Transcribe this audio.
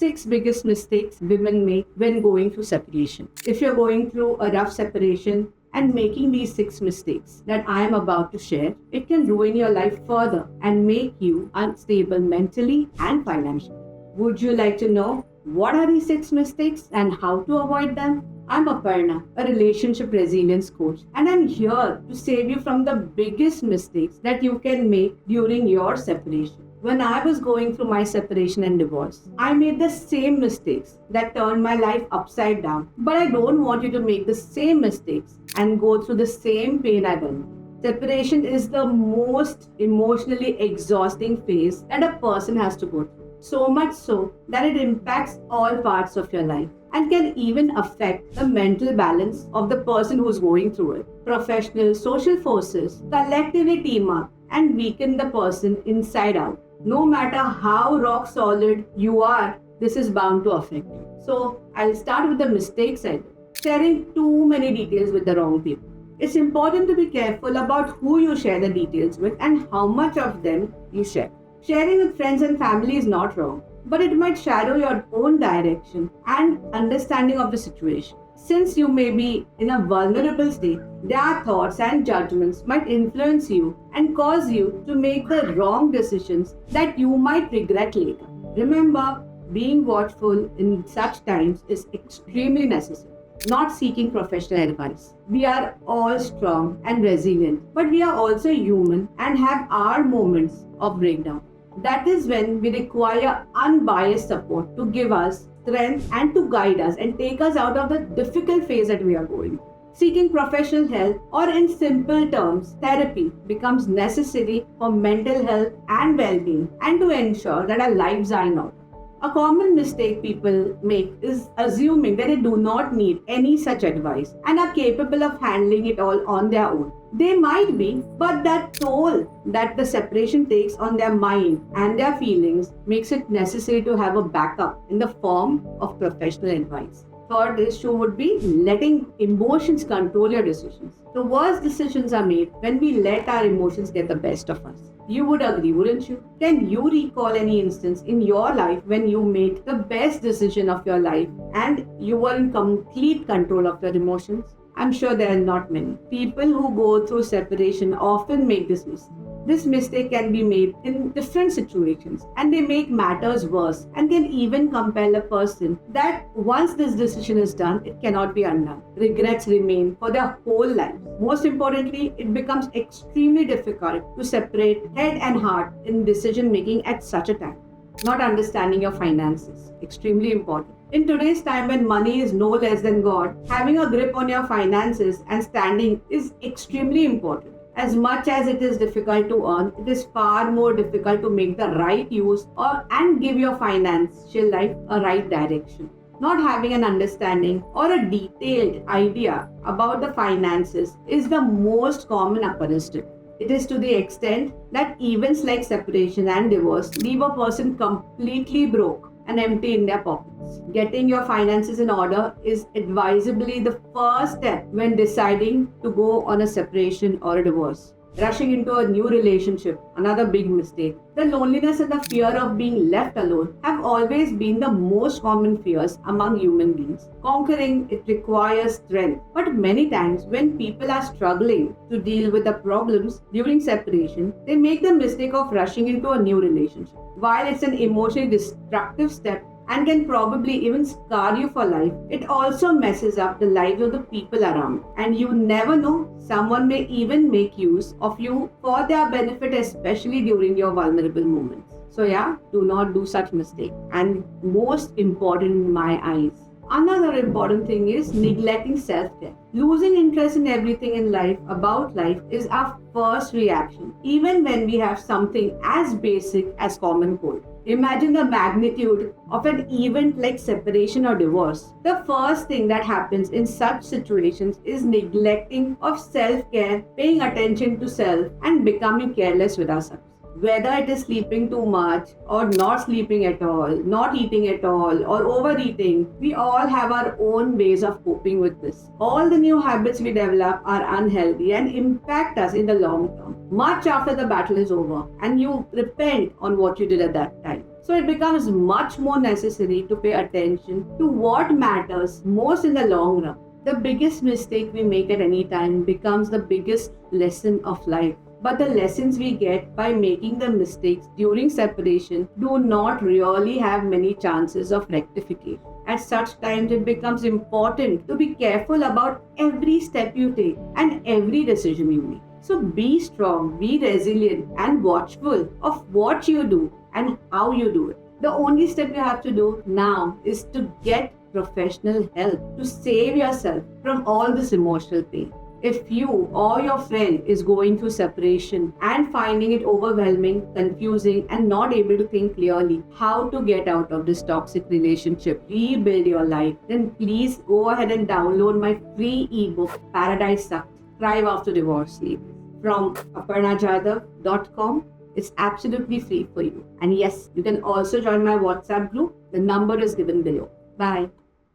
6 biggest mistakes women make when going through separation. If you're going through a rough separation and making these 6 mistakes that I am about to share, it can ruin your life further and make you unstable mentally and financially. Would you like to know what are these 6 mistakes and how to avoid them? I'm Aparna, a relationship resilience coach, and I'm here to save you from the biggest mistakes that you can make during your separation. When I was going through my separation and divorce, I made the same mistakes that turned my life upside down. But I don't want you to make the same mistakes and go through the same pain I went through. Separation is the most emotionally exhausting phase that a person has to go through. So much so that it impacts all parts of your life and can even affect the mental balance of the person who's going through it. Professional social forces collectively team up and weaken the person inside out. No matter how rock solid you are, this is bound to affect you. So I'll start with the mistakes I did. Sharing too many details with the wrong people. It's important to be careful about who you share the details with and how much of them you share. Sharing with friends and family is not wrong, but it might shadow your own direction and understanding of the situation. Since you may be in a vulnerable state, their thoughts and judgments might influence you and cause you to make the wrong decisions that you might regret later. Remember, being watchful in such times is extremely necessary. Not seeking professional advice. We are all strong and resilient, but we are also human and have our moments of breakdown. That is when we require unbiased support to give us strength and to guide us and take us out of the difficult phase that we are going through. Seeking professional help, or in simple terms, therapy, becomes necessary for mental health and well-being and to ensure that our lives are in order. A common mistake people make is assuming that they do not need any such advice and are capable of handling it all on their own. They might be, but that toll that the separation takes on their mind and their feelings makes it necessary to have a backup in the form of professional advice. Third issue would be letting emotions control your decisions. The worst decisions are made when we let our emotions get the best of us. You would agree, wouldn't you? Can you recall any instance in your life when you made the best decision of your life and you were in complete control of your emotions? I'm sure there are not many. People who go through separation often make this mistake. This mistake can be made in different situations and they make matters worse and can even compel a person that once this decision is done, it cannot be undone. Regrets remain for their whole life. Most importantly, it becomes extremely difficult to separate head and heart in decision making at such a time. Not understanding your finances, extremely important. In today's time when money is no less than God, having a grip on your finances and standing is extremely important. As much as it is difficult to earn, it is far more difficult to make the right use and give your financial life a right direction. Not having an understanding or a detailed idea about the finances is the most common appearance. It is to the extent that events like separation and divorce leave a person completely broke and empty in their pockets. Getting your finances in order is advisably the first step when deciding to go on a separation or a divorce. Rushing into a new relationship, another big mistake. The loneliness and the fear of being left alone have always been the most common fears among human beings. Conquering it requires strength, but many times when people are struggling to deal with the problems during separation, they make the mistake of rushing into a new relationship. While it's an emotionally destructive step and can probably even scar you for life, it also messes up the lives of the people around. And you never know, someone may even make use of you for their benefit, especially during your vulnerable moments. So yeah, do not do such mistake. And most important in my eyes, another important thing is neglecting self-care. Losing interest in everything in life, about life, is our first reaction, even when we have something as basic as common cold. Imagine the magnitude of an event like separation or divorce. The first thing that happens in such situations is neglecting of self-care, paying attention to self, and becoming careless with ourselves. Whether it is sleeping too much or not sleeping at all, not eating at all, or overeating, we all have our own ways of coping with this. All the new habits we develop are unhealthy and impact us in the long term, much after the battle is over and you repent on what you did at that time. So it becomes much more necessary to pay attention to what matters most in the long run. The biggest mistake we make at any time becomes the biggest lesson of life. But the lessons we get by making the mistakes during separation do not really have many chances of rectification. At such times, it becomes important to be careful about every step you take and every decision you make. So be strong, be resilient, and watchful of what you do and how you do it. The only step you have to do now is to get professional help to save yourself from all this emotional pain. If you or your friend is going through separation and finding it overwhelming, confusing, and not able to think clearly how to get out of this toxic relationship, rebuild your life, then please go ahead and download my free ebook, Paradise Sucked, Thrive After Divorce Sleep, from aparnajadhav.com. It's absolutely free for you. And yes, you can also join my WhatsApp group. The number is given below. Bye.